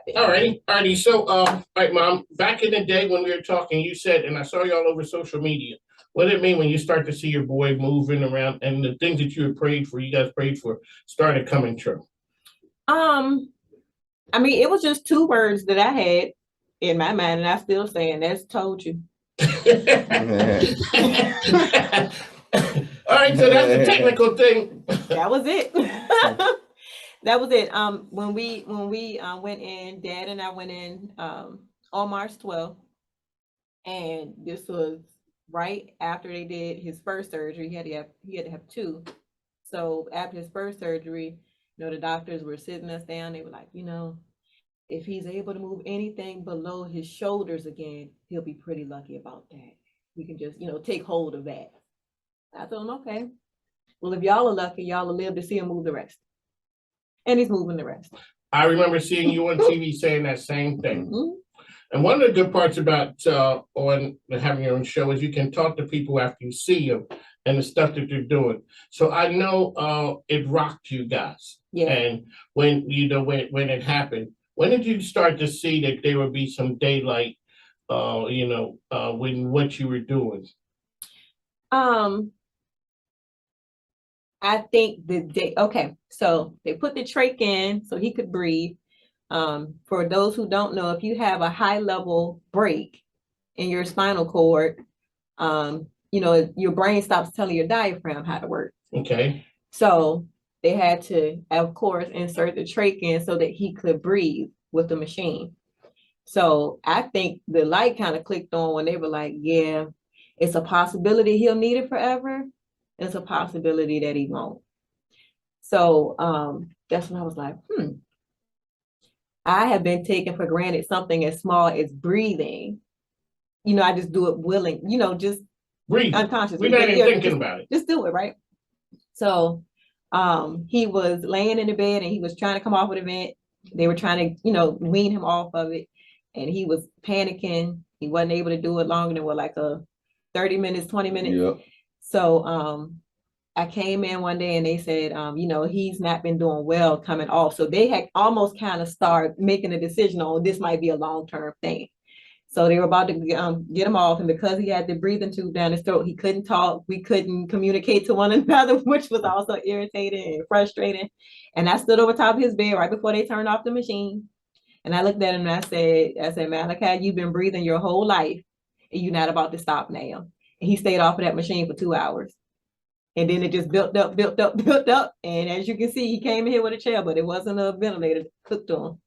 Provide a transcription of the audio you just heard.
Alrighty. So, right, Mom, back in the day when we were talking, you said, and I saw you all over social media, what did it mean when you start to see your boy moving around and the things that you guys prayed for, started coming true? I mean, it was just two words that I had in my mind, and I still saying that's told you. All right, so that's the technical thing. That was it. That was it. When we went in, Dad and I went in on March 12th, and this was right after they did his first surgery. He had to have two. So after his first surgery, the doctors were sitting us down. They were like, if he's able to move anything below his shoulders again, he'll be pretty lucky about that. We can just, take hold of that. I told him, okay. Well, if y'all are lucky, y'all will live to see him move the rest. And he's moving the rest. I remember seeing you on TV saying that same thing. Mm-hmm. And one of the good parts about on having your own show is you can talk to people after you see them and the stuff that they're doing. So I know it rocked you guys. Yeah. And when when it happened, when did you start to see that there would be some daylight, when what you were doing? I think so they put the trach in so he could breathe. For those who don't know, if you have a high level break in your spinal cord, your brain stops telling your diaphragm how to work. Okay. So they had to, of course, insert the trach in so that he could breathe with the machine. So I think the light kind of clicked on when they were like, yeah, it's a possibility he'll need it forever. It's a possibility that he won't. So that's when I was like, I have been taking for granted something as small as breathing. I just do it willing, just breathe unconsciously. We're not even thinking about it. Just do it, right? So he was laying in the bed and he was trying to come off of the vent. They were trying to, wean him off of it. And he was panicking. He wasn't able to do it longer than like 30 minutes, 20 minutes. Yep. So I came in one day and they said, he's not been doing well coming off. So they had almost kind of started making a decision on this might be a long-term thing. So they were about to get him off. And because he had the breathing tube down his throat, he couldn't talk. We couldn't communicate to one another, which was also irritating and frustrating. And I stood over top of his bed right before they turned off the machine. And I looked at him and I said, Malachi, you've been breathing your whole life and you're not about to stop now. And he stayed off of that machine for 2 hours. And then it just built up. And as you can see, he came in here with a chair, but it wasn't a ventilator hooked on.